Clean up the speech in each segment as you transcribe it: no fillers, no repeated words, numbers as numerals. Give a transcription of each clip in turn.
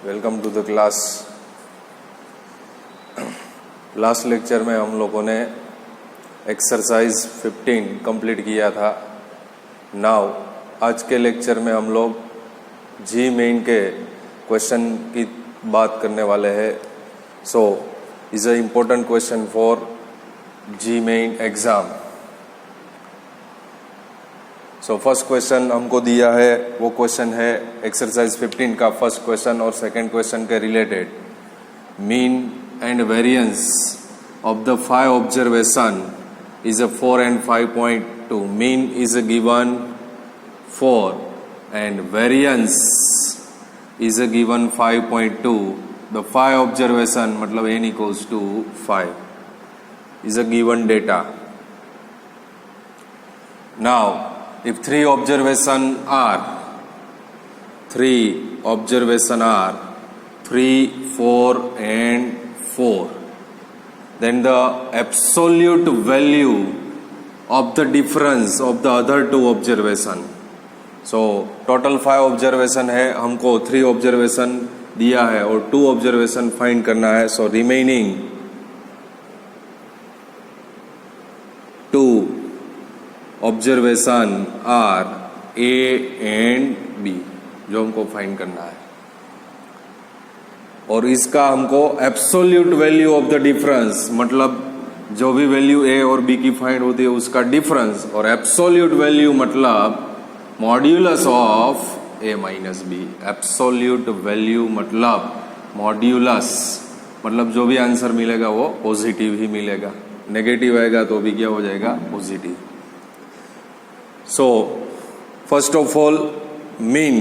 Welcome to the class. Last lecture में हम लोगों ने एक्सरसाइज 15 कंप्लीट किया था। नाउ आज के लेक्चर में हम लोग जी मेन के क्वेश्चन की बात करने वाले हैं। So is a important question for JEE Main exam. So first question हमको दिया है, वो क्वेश्चन है एक्सरसाइज 15 का फर्स्ट क्वेश्चन और सेकंड क्वेश्चन के related. Mean and variance of the 5 observation is a 4 and 5.2। Mean is given 4 and variance is given 5.2। The 5 observation मतलब n equals to 5 is a given data. Now if 3 observation are 3, 4 and 4, then the absolute value of the difference of the other 2 observation. So total 5 observation है, हमको 3 observation दिया है और 2 observation find करना है। So remaining 2 observation are a and b, जो हमको find करना है। और इसका हमको absolute value of the difference मतलब जो भी वैल्यू ए और बी की फाइंड होती है उसका डिफरेंस, और एब्सोल्यूट वैल्यू मतलब modulus of a minus b. Absolute value मतलब मॉड्यूलस मतलब जो भी आंसर मिलेगा वो पॉजिटिव ही मिलेगा, नेगेटिव आएगा तो भी क्या हो जाएगा, positive. So first of all, mean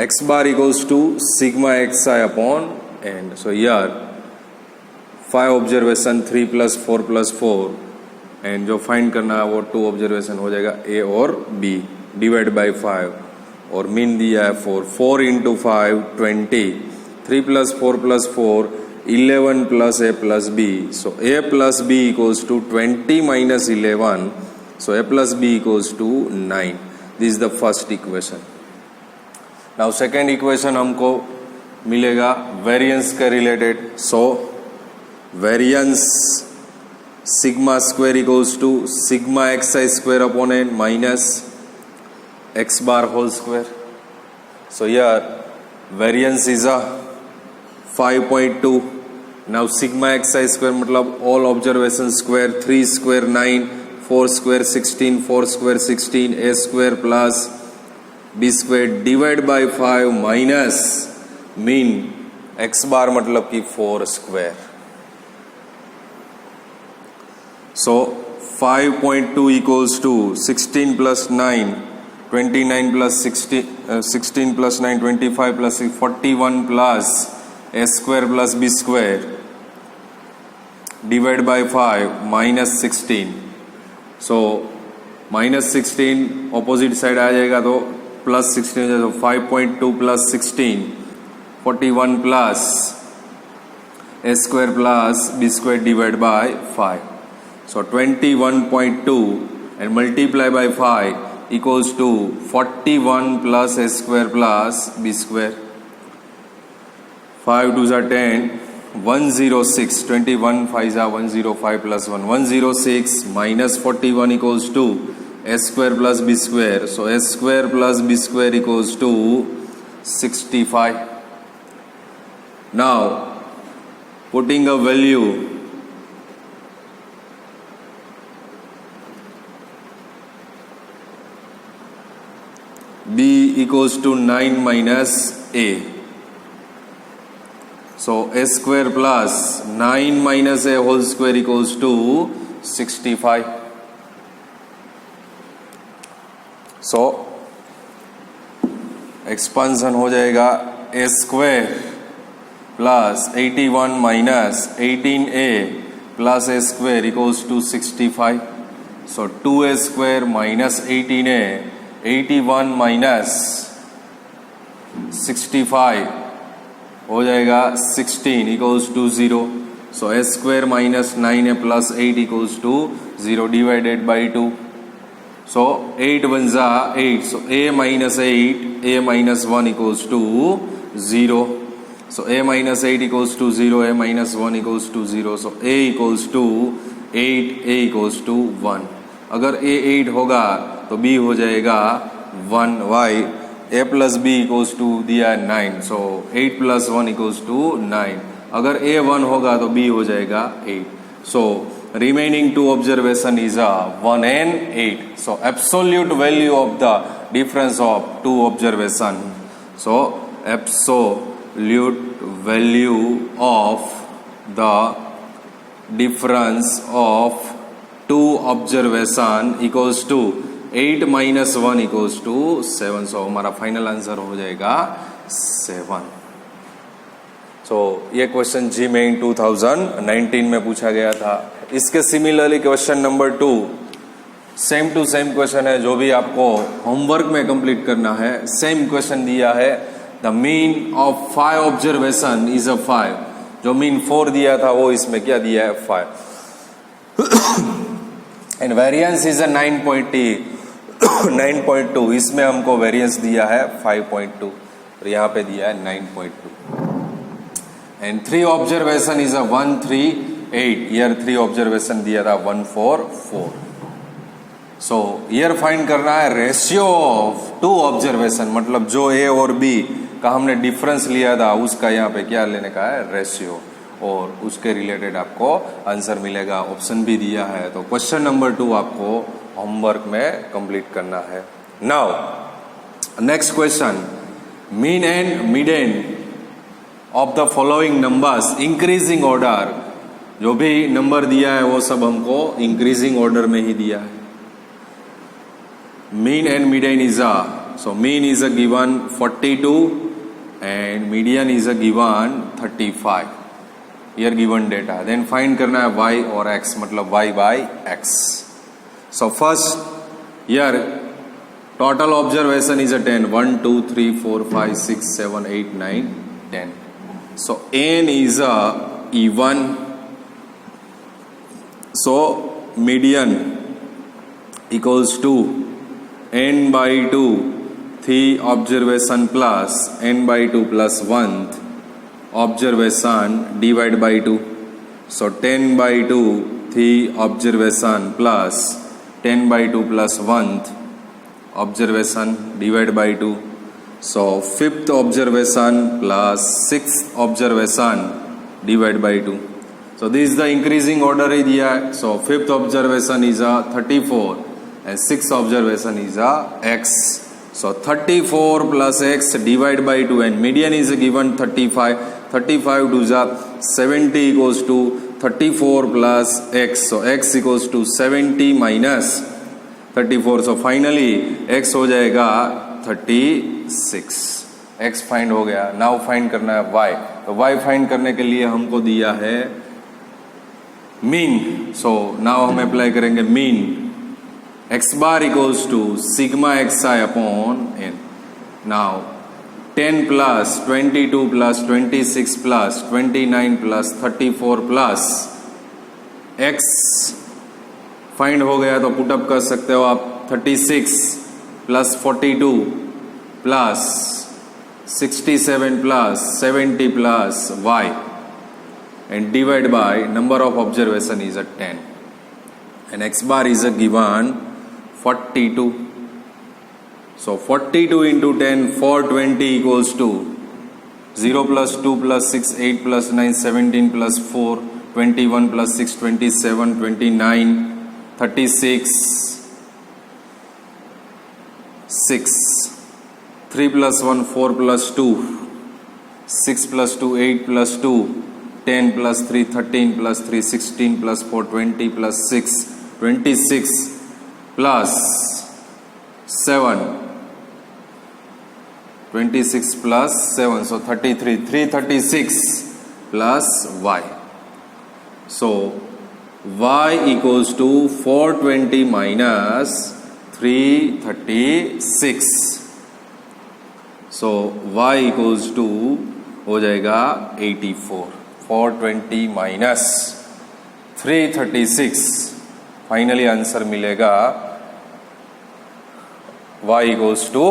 x bar equals to sigma xi upon n. So here 5 observation 3 plus 4 plus 4 and जो फाइंड करना है वो 2 ऑब्जर्वेशन हो जाएगा a और b डिवाइड बाई 5 और मीन दिया है 4 into 5 20, 3 plus 4 plus 4 11 plus a plus b. So a plus b equals to 20 minus 11. So a plus b equals to 9. This is the first equation. Now second equation हमको मिलेगा variance के related. So variance sigma square equals to sigma xi square upon n minus x bar whole square. So here variance is a 5.2. Now sigma xi square मतलब all observation square, 3 square 9, 4 square 16, 4 square 16, a square plus b square divide by 5 minus mean x bar मतलब कि 4 square. So 5.2 equals to 16 plus 9 29 plus 16 plus 9 25 plus 41 plus a square plus b square divide by 5 minus 16। So minus 16 opposite side आ जाएगा तो plus 16 हो जाएगा। 5.2 plus 16 41 plus A square plus B square divide by 5। So 21.2 and multiply by 5 equals to 41 plus A square plus B square. 5 2 10 106, 21 5 105 plus 1 106 minus 41 equals to a square plus b square. So a square plus b square equals to 65. Now putting a value b equals to 9 minus a. So a square plus 9 minus a whole square equals to 65. So expansion हो जाएगा a square plus 81 minus 18a plus a square equals to 65. So 2a square minus 18a, 81 minus 65 हो जाएगा 16 equals to 0। So a square minus 9 a plus 8 equals to 0 divided by 2। So 8 1s are 8. So a minus 8, a minus 1 equals to 0. So a minus 8 equals to 0, a minus 1 equals to 0. So a equals to 8, a equals to 1. अगर a 8 होगा तो b हो जाएगा 1. y a plus b equals to दिया 9. So 8 plus 1 equals to 9. अगर a 1 होगा तो b हो जाएगा 8. So remaining two observation is 1 and 8. So absolute value of the difference of two observation. So absolute value of the difference of two observation equals to 8 minus 1 equals to 7. So हमारा final answer हो जाएगा 7. So ये question जी main 2019 में पूछा गया था. इसके similarly question number 2 same to same question है, जो भी आपको होमवर्क में कंप्लीट करना है. सेम क्वेश्चन दिया है, the mean of 5 observation is अ 5. जो मीन 4 दिया था वो इसमें क्या दिया है 5. And variance is a 9.2. इसमें हमको वेरिएंस दिया है 5.2 और यहाँ पे दिया है 9.2. And 3 observation is a 1, 3, 8. Year 3 observation दिया था 1, 4, 4. सो ईयर फाइंड करना है रेशियो ऑफ 2 ऑब्जर्वेशन, मतलब जो ए और बी का हमने डिफरेंस लिया था उसका यहाँ पे क्या लेने का है रेशियो, और उसके रिलेटेड आपको आंसर मिलेगा. ऑप्शन भी दिया है. तो क्वेश्चन नंबर 2 आपको होमवर्क में कंप्लीट करना है. Now next question, mean and median of the following numbers increasing order. जो भी नंबर दिया है वो सब हमको इंक्रीजिंग ऑर्डर में ही दिया है. Mean and median is so mean is a given 42 and median is a given 35. Here given data. Then find करना है y और x, मतलब y by x. So first here total observation is a 10. 1, 2, 3, 4, 5, 6, 7, 8, 9, 10. So n is a even. So median equals to n by 2 3 observation plus n by 2 plus 1th observation divided by 2. So 10 by 2 3 observation plus 10 by 2 plus 1th observation divided by 2. So 5th observation plus 6th observation divided by 2. So this is the increasing order area. So 5th observation is a 34 and 6th observation is a x. So 34 plus x divided by 2 and median is given 35. 35 to the 70 equals to 34 plus x. So x equals to 70 minus 34. So finally x हो जाएगा 36. x find हो गया. Now find करना है y. तो y find करने के लिए हमको दिया है मीन. सो नाउ हम अप्लाई करेंगे mean. x bar equals to sigma xi upon n. Now 10 plus 22 plus 26 plus 29 plus 34 plus x find हो गया तो पुटअप कर सकते हो आप. 36 plus 42 plus 67 plus 70 plus y and divide by number of observation is a 10 and x bar is a given 42. So 42 into 10 420 equals to 0 plus 2 plus 6 8 plus 9 17 plus 4 21 plus 6 27 29 36 6 3 plus 1 4 plus 2 6 plus 2 8 plus 2 10 plus 3 13 plus 3 16 plus 4 20 plus 6 26 plus 7 26 plus 7. So 33 336 plus y. So y equals to 420 minus 336. So y equals to हो जाएगा 84. 420 माइनस 336. Finally answer मिलेगा y equals to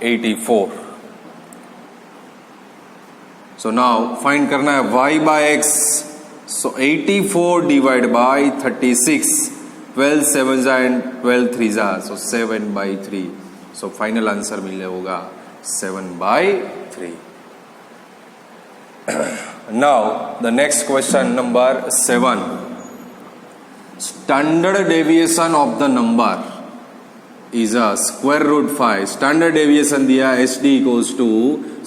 84. So now find करना है y by x. So 84 divide by 36, 12 7 जा and 12 3 जा, सो 7/3. So final answer मिले होगा 7/3. Now the next question number 7. Standard deviation of the number is a square root 5. Standard deviation दिया SD equals to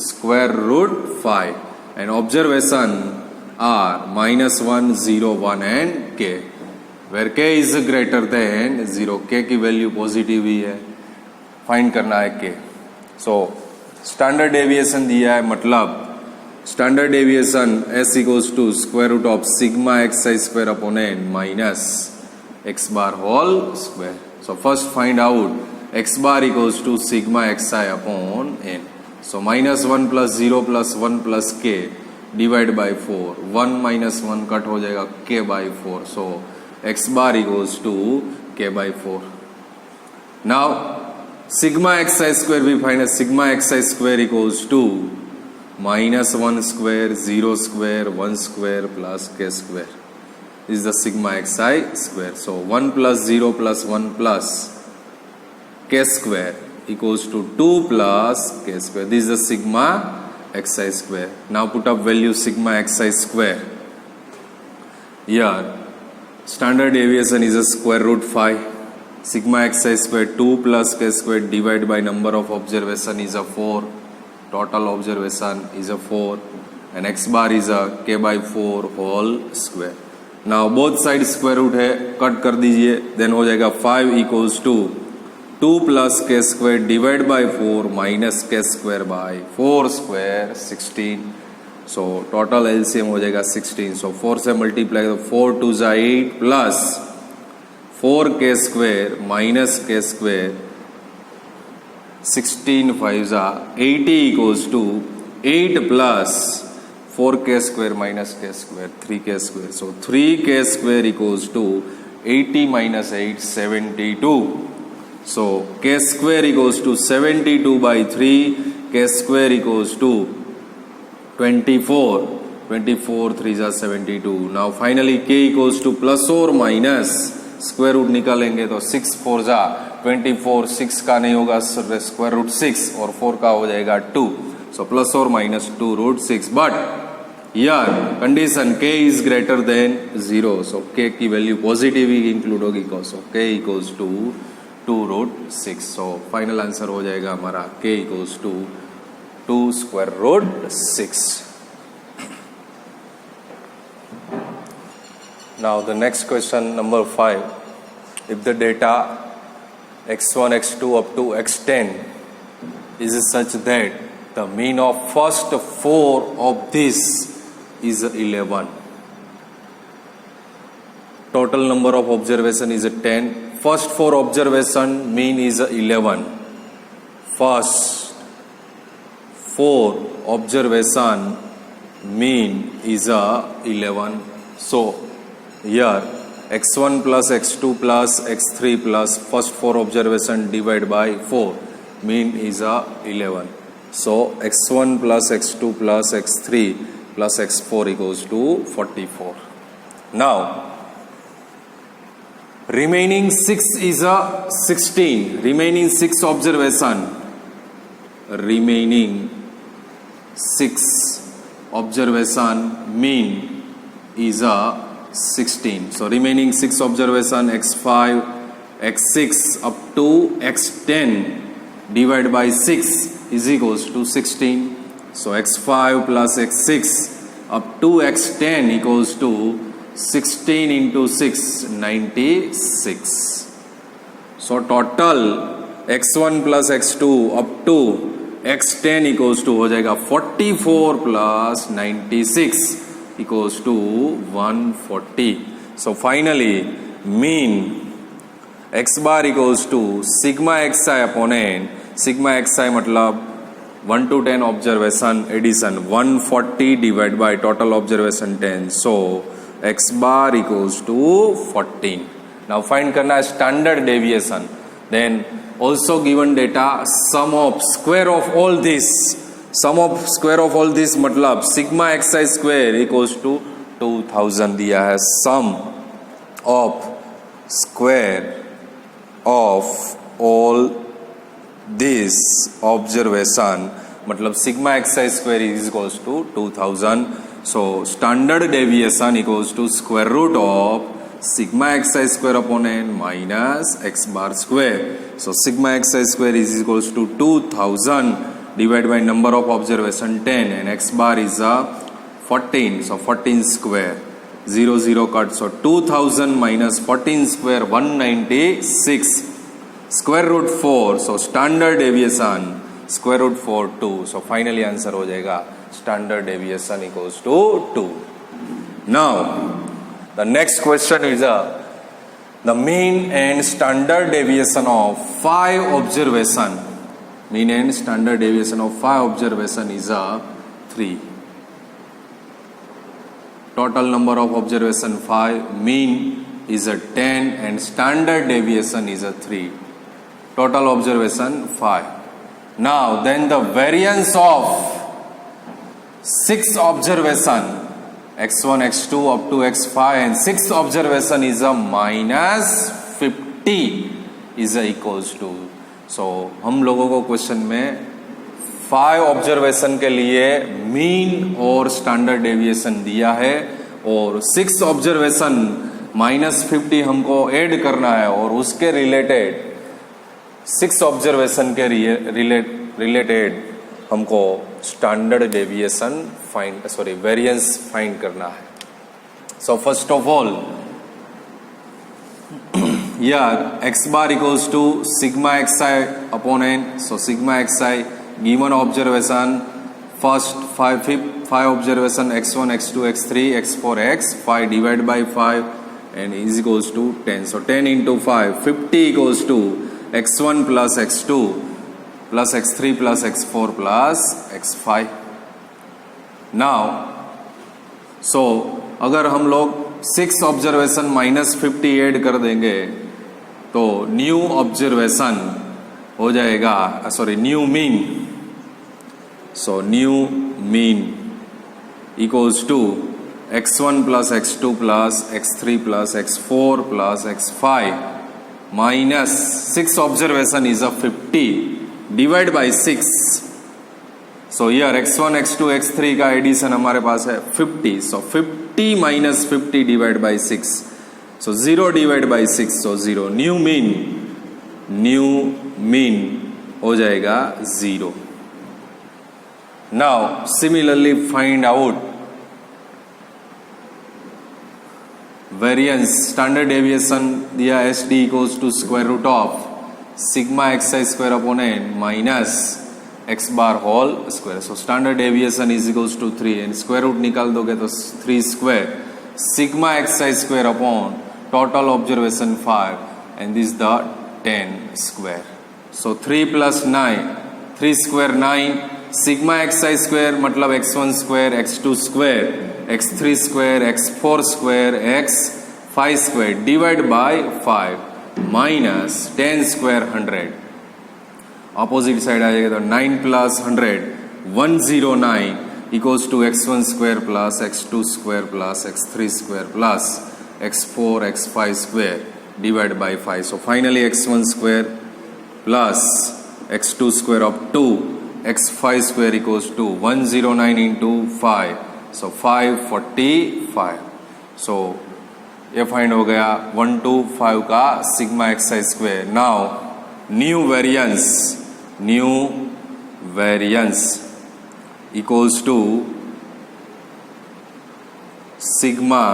square root 5 and observation are -1, 0, 1 and k, where k is greater than 0. k की value positive ही है, find करना है k. सो standard deviation दिया है, मतलब standard deviation s equals to square root of sigma xi square upon n minus x bar whole square. So first find out x bar equals to sigma xi upon n. So -1 plus 0 plus 1 plus k divide by 4. 1 minus 1 cut हो जाएगा k by 4. So x bar equals to k by 4. Now sigma xi square we find as sigma xi square equals to -1 square, 0 square, 1 square plus k square. This is the sigma xi square. So 1 plus 0 plus 1 plus k square equals to 2 plus k square. This is the sigma xi square. Now put up value sigma xi square. Here standard deviation is a square root 5. Sigma xi square 2 plus k square divided by number of observation is a 4. Total observation is a 4 and x bar is a k by 4 whole square. Now both side square root है, cut कर दीजिए, then हो जाएगा 5 equals to 2 plus k square divide by 4 minus k square by 4 square 16. So total LCM हो जाएगा 16. सो 4 से multiply, 4 2 जा 8 plus 4 के स्क्वायर माइनस के स्क्वायर 16 5 जा 80 equals to 8 plus 4k square minus k square 3k square. So 3k square equals to 80 minus 8 72. So k square equals to 72 by 3. K square equals to 24. 24 3 is 72. Now finally k equals to plus or minus square root निकालेंगे तो 6 4 जा 24. 6 का नहीं होगा square root 6 और 4 का हो जाएगा 2. So plus or minus 2 root 6. But here condition k is greater than 0. So k की वैल्यू पॉजिटिव ही इंक्लूड होगी. So k equals to 2 root 6. So final answer हो जाएगा हमारा k equals to 2 square root 6. Now the next question number 5. If the data x1 x2 up to x10 is such that the mean of first 4 of this is 11. Total number of observation is 10. First 4 observation mean is 11. First 4 observation mean is 11. So here x1 plus x2 plus x3 plus first 4 observation divided by 4 mean is 11. So x1 plus x2 plus x3 plus x4 equals to 44. Now remaining 6 is a 16. Remaining 6 observation. Remaining 6 observation mean is a 16. So remaining 6 observation x5, x6 up to x10 divided by 6 is equals to 16. So x5 plus x6 up to x10 equals to 16 into 6 96. So total x1 plus x2 up to x10 equals to हो जाएगा 44 plus 96 equals to 140. So finally mean x bar equals to sigma xi upon n. Sigma xi मतलब 1 to 10 observation addition 140 divided by total observation 10. So x bar equals to 14. Now find करना है standard deviation. Then also given data sum of square of all this sum of square of all this मतलब sigma x I square equals to 2000 दिया है. Sum of square of all this observation मतलब sigma x I square is equals to 2000. So standard deviation equals to square root of sigma xi square upon n minus x bar square. So sigma xi square is equals to 2000 divided by number of observation 10 and x bar is 14. So 14 square 0 0 cut. So 2000 minus 14 square 196 square root 4. So standard deviation square root 4 2. So finally answer हो जाएगा standard deviation equals to 2. Now the next question is the mean and standard deviation of 5 observation. Mean and standard deviation of 5 observation is 3. Total number of observation 5. Mean is 10 and standard deviation is 3. Total observation 5. Now then the variance of 6 observation x1 x2 up to x5 and 6th observation is a minus 50 is a equals to. So हम लोगों को question में 5 observation के लिए mean और standard deviation दिया है और 6 ऑब्जर्वेशन -50 हमको ऐड करना है और उसके रिलेटेड 6 ऑब्जर्वेशन के रिलेटेड हमको स्टैंडर्ड डेविएशन वेरिएंस फाइंड करना है. So first of all x bar equals to sigma xi upon n. So sigma xi given observation first 5 observation x1 x2 x3 x4 x5 divided by 5 and is equals to 10. So 10 into 5 50 equals to x1 plus x2 plus x3 plus x4 plus x5. Now so अगर हम लोग 6 observation -50 add कर देंगे तो new observation हो जाएगा new mean. So new mean equals to x1 plus x2 plus x3 plus x4 plus x5 minus 6 observation is 50 divide by 6. So here x1 x2 x3 का addition हमारे पास है 50. So 50 minus 50 divide by 6. So 0 divide by 6. So 0. New mean हो जाएगा 0. Now similarly find out variance. Standard deviation दिया S D equals to square root of sigma x I square upon N minus X bar whole square. So standard deviation is equals to 3 and square root निकाल दोगे तो 3 square sigma x I square upon total observation 5 and this the 10 square. So 3 plus 9 3 square 9 sigma x I square मतलब x1 square x2 square x3 square x4 square x5 square divide by 5 minus 10 square 100. Opposite side आ जाएगा तो 9 plus 100 109 equals to x1 square plus x2 square plus x3 square plus x4 x5 square divide by 5. So finally x1 square plus x2 square up to x5 square equals to 109 into 5. So 545. So ये find हो गया 125 का sigma x I square. Now new variance equals to sigma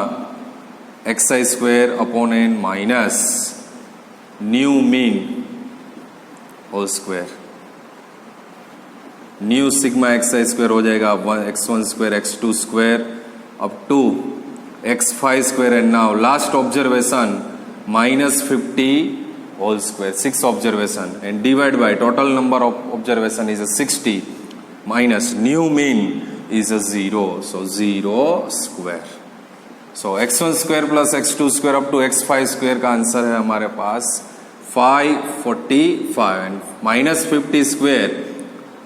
x I square upon N minus new mean whole square. New sigma x I square हो जाएगा x1 square x2 square up to x5 square and now last observation minus 50 whole square 6 observation and divide by total number of observation is a 60 minus new mean is a 0. So 0 square. So x1 square plus x2 square up to x5 square का answer है हमारे पास 545 and minus 50 square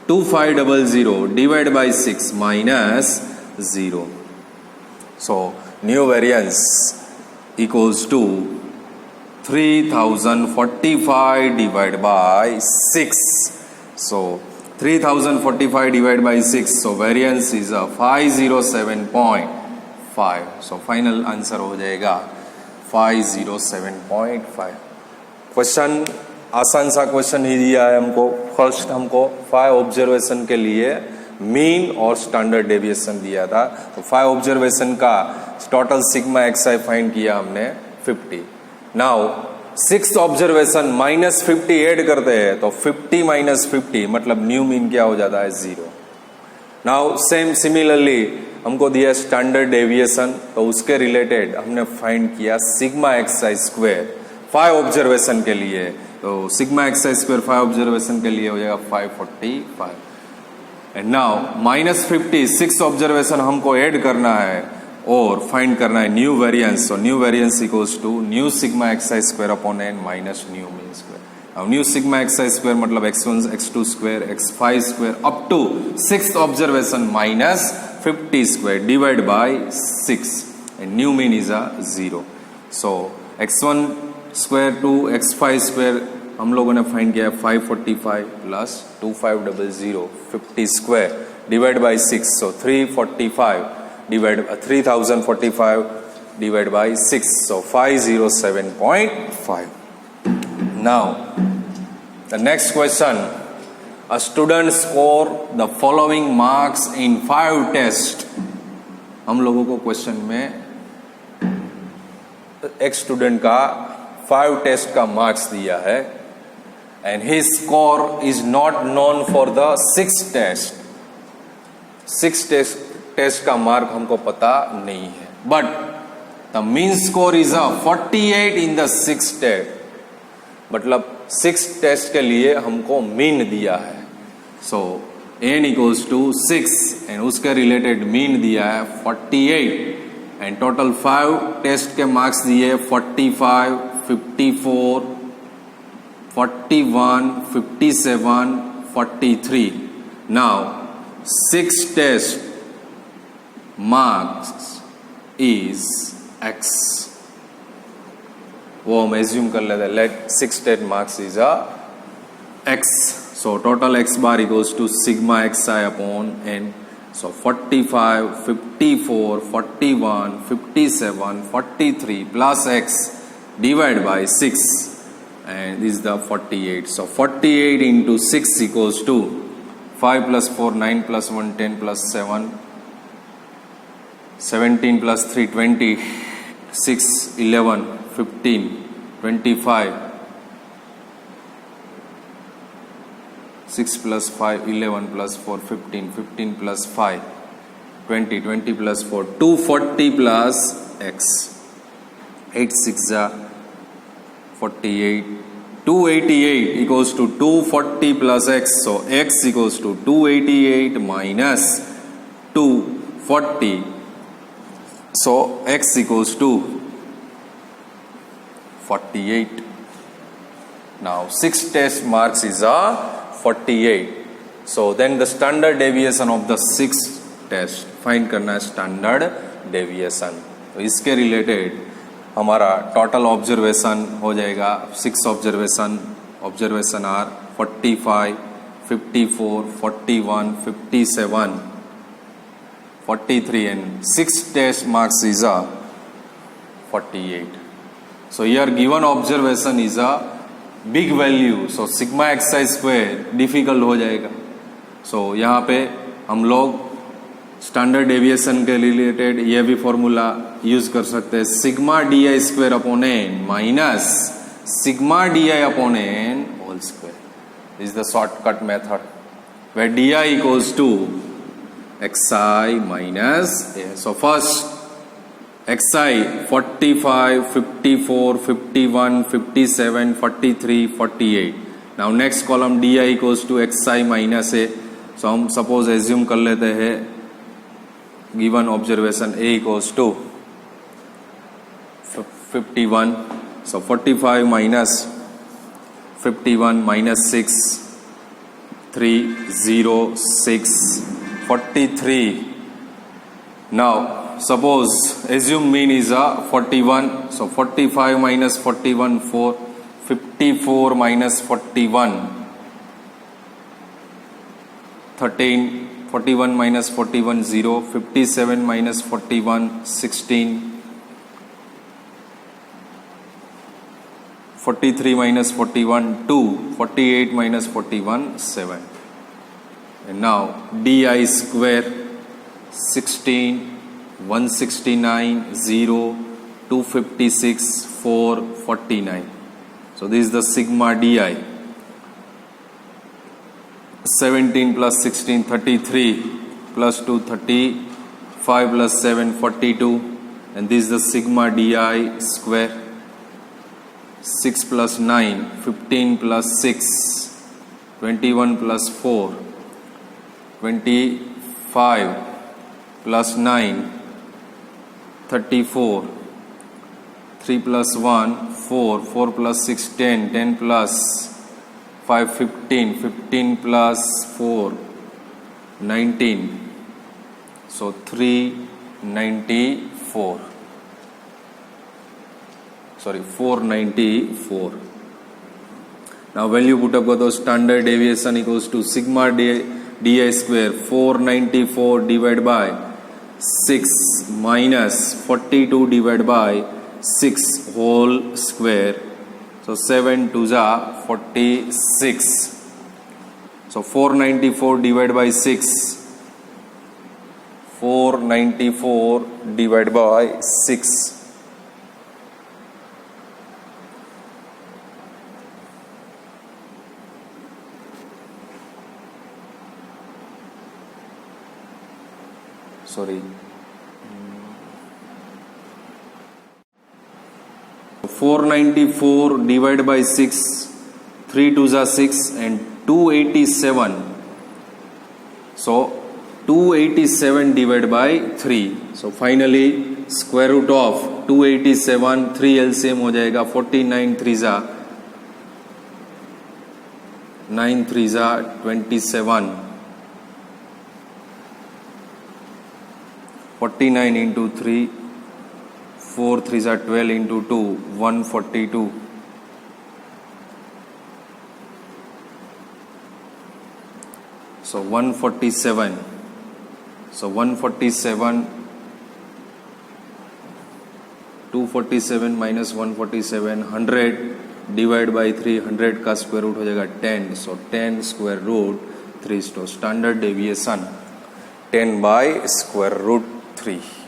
2500 divided by 6 minus 0. So new variance equals to 3045 divided by 6. So 3045 divided by 6. So variance is a 507.5. So final answer हो जाएगा 507.5. Question आसान सा question ही दिया है हमको. फर्स्ट हमको 5 ऑब्जर्वेशन के लिए मीन और स्टैंडर्ड डेविएशन दिया था. तो 5 ऑब्जर्वेशन का टोटल सिग्मा एक्सआई फाइंड किया हमने 50. नाउ 6 ऑब्जर्वेशन माइनस 50 ऐड करते हैं तो 50 माइनस 50 मतलब न्यू मीन क्या हो जाता है 0. नाउ सेम सिमिलरली हमको दिया स्टैंडर्ड डेविएशन तो उसके रिलेटेड हमने फाइंड किया सिग्मा एक्सआई स्क्वायर 5 ऑब्जर्वेशन के लिए. तो सिग्मा एक्सआई स्क्वायर 5 ऑब्जर्वेशन के लिए हो जाएगा 545. एंड नाउ माइनस 50 6 ऑब्जर्वेशन हमको ऐड करना है और फाइंड करना है new variance. So new variance equals to new sigma x i square upon n minus new mean square. अब न्यू सिग्मा एक्सआई स्क्वायर मतलब x1 x2 square x5 square up to 6th observation minus 50 square divide by 6 and new mean is a 0. So x1 square to x5 square हम लोगों ने find किया 545 plus 2500 50 square divide by 6. So 3045 divided by 6. So 507.5. Now the next question, a student score the following marks in 5 tests. हम लोगों को question में एक student का 5 टेस्ट का मार्क्स दिया है and his score is not known for the 6th test. 6 test का मार्क हमको पता नहीं है but the mean score is a 48 in the 6th test. मतलब 6th टेस्ट के लिए हमको मीन दिया है. So n equals to 6 and उसके रिलेटेड मीन दिया है 48 एंड टोटल 5 टेस्ट के मार्क्स दिए 45 54 41 57 43. Now 6 test marks is x. वो हम एज्यूम कर लेते हैं. Let 6 test marks is a x. So total x bar equals to sigma xi upon n. So 45 54 41 57 43 plus x divide by 6 and this is the 48. So 48 into 6 equals to 5 plus 4 9 plus 1 10 plus 7 17 plus 3 20 6 11 15 25 6 plus 5 11 plus 4 15 15 plus 5 20 20 plus 4 240 plus x 8 6 48 288 equals to 240 plus x. So x equals to 288 minus 240. So x equals to 48. Now 6 test marks is a 48. So then the standard deviation of the 6th test find करना है standard deviation. तो इसके related हमारा total observation हो जाएगा 6 observation are 45 54 41 57 43 and 6 test marks is a 48. So here given observation is a big value, so sigma xi square difficult हो जाएगा. So यहाँ पे हम लोग स्टैंडर्ड डेविएशन के रिलेटेड ये भी फॉर्मूला यूज कर सकते हैं. Sigma d i square upon N minus sigma d i upon n whole square is the shortcut method where d i equals to xi minus a. So first xi 45 54 51 57 43 48. Now next column di equals to xi minus a. So हम suppose assume कर लेते हैं given observation a equals to 51. So 45 minus 51 minus 6 43. Now suppose assume mean is a 41, so 45 minus 41 4, 54 minus 41 13, 41 minus 41 0, 57 minus 41 16, 43 minus 41 2, 48 minus 41 7. And now di square 16, 169 0, 256 4, 49. So this is the sigma di. 17 plus 16 33 plus 2 35 plus 7 42, and this is the sigma di square. 6 plus 9 15 plus 6 21 plus 4 25 plus 9 34, 3 plus 1 4, 4 plus 6 10, 10 plus 5 15, 15 plus 4 19, so 494. Now value put up with the standard deviation equals to sigma di square 494 divided by 6 minus 42 divided by 6 whole square. So 7 2s are 46. So 494 divided by 6. 494 divided by 6. Sorry. 494 divided by 6, 3 2s are 6, and 287. So 287 divided by 3. So finally square root of 287, 3 LCM हो जाएगा 49 3s are 9 3s are 27. 49 into 3, 4 3s are 12 into 2, 142. So 147. So 147, 247 minus 147, 100 divided by 3, 100 का square root हो जाएगा 10. So 10 square root 3. So standard deviation 10 by square root 3.